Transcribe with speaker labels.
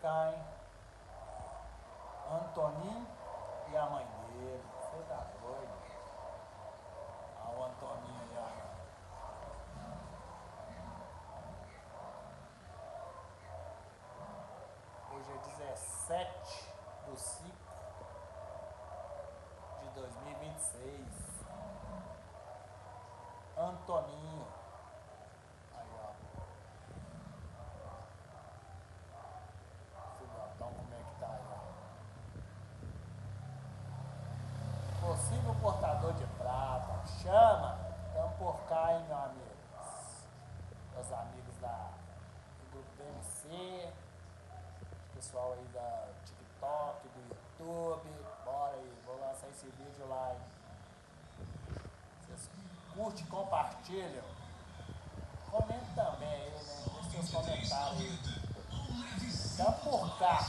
Speaker 1: cá, hein? Antoninho e a mãe dele. Você tá doido? Ah, o Antoninho aí, ó. Hoje é 17/5/2026. Antoninho. Aí, ó. Filhotão, como é que tá aí, ó. Possível portador de prata. Chama. Tamo por cá, hein, meu amigo. Meus amigos do grupo DMC. Pessoal aí da TikTok, do YouTube. Bora aí. Vou lançar esse vídeo lá, hein. Vocês curtem, compartilham. Comenta também aí, né? Deixa seus comentários aí. Tamo por cá.